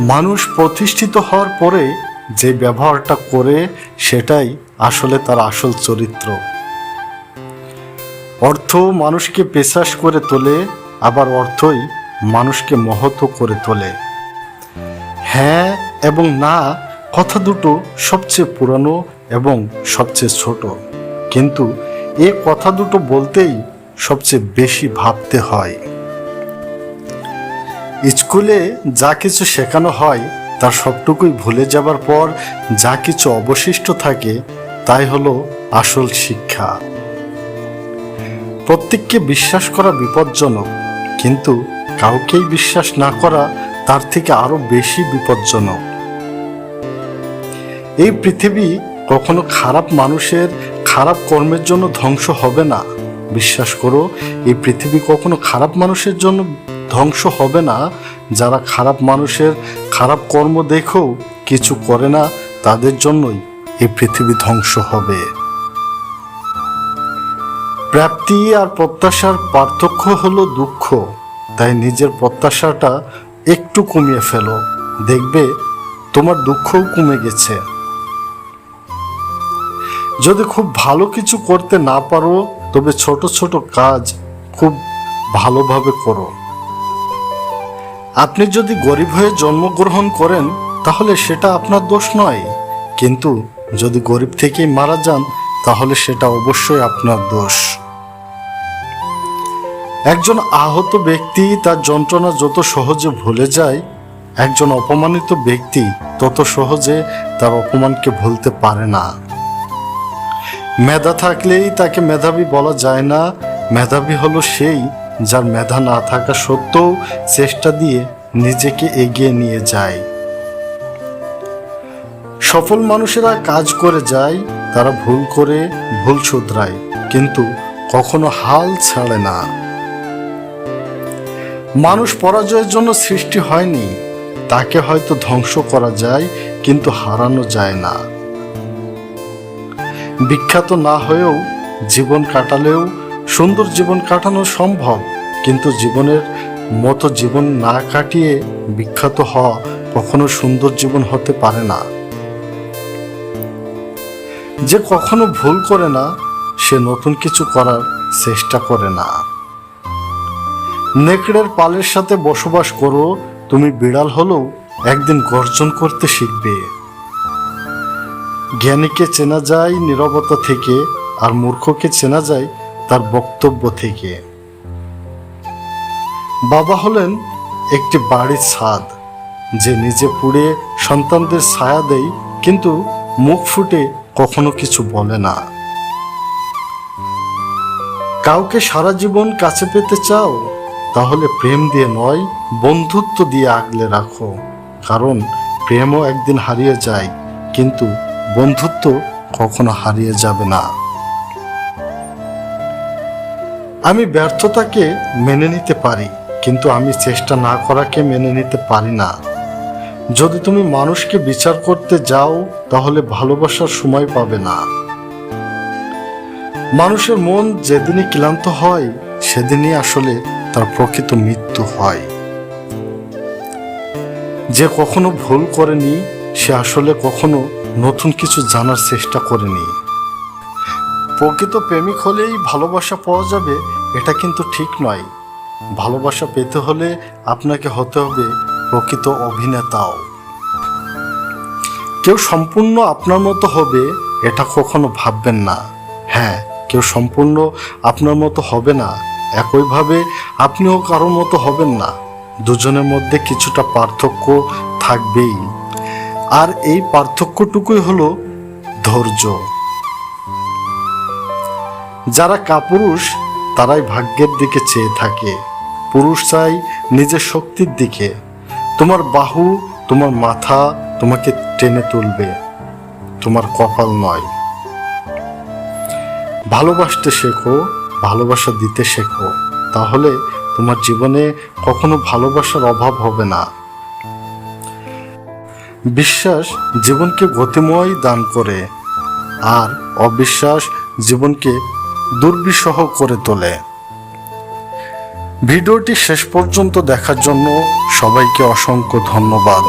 মানুষ প্রতিষ্ঠিত হওয়ার পরে যে ব্যবহারটা করে সেটাই আসলে তার আসল চরিত্র। অর্থ মানুষকে পেশাস করে তোলে, আবার অর্থই মানুষকে মহৎ করে তোলে। হ্যাঁ এবং না কথা দুটো সবচেয়ে পুরানো এবং সবচেয়ে ছোট, কিন্তু এ কথা দুটো বলতেই সবচেয়ে বেশি ভাবতে হয়। স্কুলে যা কিছু শেখানো হয় তার সবটুকুই ভুলে যাবার পর যা কিছু অবশিষ্ট থাকে তাই হলো আসল শিক্ষা। প্রত্যেককে বিশ্বাস করা বিপজ্জনক, কিন্তু কাউকেই বিশ্বাস না করা তার থেকে আরো বেশি বিপজ্জনক। এই পৃথিবী কখনো খারাপ মানুষের খারাপ কর্মের জন্য ধ্বংস হবে না। বিশ্বাস করো, এই পৃথিবী কখনো খারাপ মানুষের জন্য ধ্বংস হবে না। যারা খারাপ মানুষের খারাপ কর্ম দেখেও কিছু করে না, তাদের জন্যই এই পৃথিবী ধ্বংস হবে। প্রাপ্তি আর প্রত্যাশার পার্থক্য হলো দুঃখ। তাই নিজের প্রত্যাশাটা একটু কমিয়ে ফেলো, দেখবে তোমার দুঃখও কমে গেছে। যদি খুব ভালো কিছু করতে না পারো, তবে ছোট ছোট কাজ খুব ভালোভাবে করো। আপনি যদি গরিব হয়ে জন্মগ্রহণ করেন তাহলে সেটা আপনার দোষ নয়, কিন্তু যদি গরিব থেকেই মারা যান তাহলে সেটা অবশ্যই আপনার দোষ। একজন আহত ব্যক্তি তার যন্ত্রণা যত সহজে ভুলে যায়, একজন অপমানিত ব্যক্তি তত সহজে তার অপমানকে ভুলতে পারে না। মেধা থাকলেই তাকে মেধাবী বলা যায় না। মেধাবী হলো সেই যার মেধা না থাকা সত্ত্বেও চেষ্টা দিয়ে নিজেকে এগিয়ে নিয়ে যায়। সফল মানুষেরা কাজ করে যায়, তারা ভুল করে ভুল শুধরায়, কিন্তু কখনো হাল ছাড়ে না। মানুষ পরাজয়ের জন্য সৃষ্টি হয়নি, তাকে হয়তো ধ্বংস করা যায় কিন্তু হারানো যায় না। বিখ্যাত না হয়েও জীবন কাটালেও সুন্দর জীবন কাটানো সম্ভব, কিন্তু জীবনের মতো জীবন না কাটিয়ে বিখ্যাত হওয়া কখনো সুন্দর জীবন হতে পারে না। যে কখনো ভুল করে না সে নতুন কিছু করার চেষ্টা করে না। নেকড়ের পালের সাথে বসবাস করো, তুমি বিড়াল হলেও একদিন গর্জন করতে শিখবে। জ্ঞানীকে চেনা যায় নীরবতা থেকে, আর মূর্খকে চেনা যায় তার বক্তব্য থেকে। বাবা হলেন একটি বাড়ির ছাদ, যে নিজে পুড়ে সন্তানদের ছায়া দেয় কিন্তু মুখ ফুটে কখনো কিছু বলে না। কাউকে সারা জীবন কাছে পেতে চাও, তাহলে প্রেম দিয়ে নয় বন্ধুত্ব দিয়ে আগলে রাখো, কারণ প্রেমও একদিন হারিয়ে যায় কিন্তু বন্ধুত্ব কখনো হারিয়ে যাবে না। আমি ব্যর্থতাকে মেনে নিতে পারি, কিন্তু আমি চেষ্টা না করাকে মেনে নিতে পারি না। যদি তুমি মানুষকে বিচার করতে যাও তাহলে ভালোবাসার সময় পাবে না। মানুষের মন যেদিনই ক্লান্ত হয় সেদিনই আসলে তার প্রকৃত মৃত্যু হয়। যে কখনো ভুল করেনি সে আসলে কখনো নতুন কিছু জানার চেষ্টা করেনি। প্রকৃত প্রেমিক হলেই ভালোবাসা পাওয়া যাবে এটা কিন্তু ঠিক নয়। ভালোবাসা পেতে হলে আপনাকে হতে হবে প্রকৃত অভিনেতাও। কেউ সম্পূর্ণ আপনার মতো হবে এটা কখনো ভাববেন না। হ্যাঁ, কেউ সম্পূর্ণ আপনার মতো হবে না, একইভাবে আপনিও কারোর মতো হবেন না। দুজনের মধ্যে কিছুটা পার্থক্য থাকবেই, আর এই পার্থক্যটুকুই হলো ধৈর্য। যারা কাপুরুষ তারাই ভাগ্যের দিকে চেয়ে থাকে, পুরুষ চাই নিজের শক্তির দিকে। তোমার বাহু, তোমার মাথা তোমাকে টেনে তুলবে, তোমার কপাল নয়। ভালোবাসতে শেখো, ভালোবাসা দিতে শেখো, তাহলে তোমার জীবনে কখনো ভালোবাসার অভাব হবে না। বিশ্বাস জীবনকে গতিময় দান করে, আর অবিশ্বাস জীবনকে দুর্বিষহ করে তোলে। ভিডিওটি শেষ পর্যন্ত দেখার জন্য সবাইকে অসংখ্য ধন্যবাদ।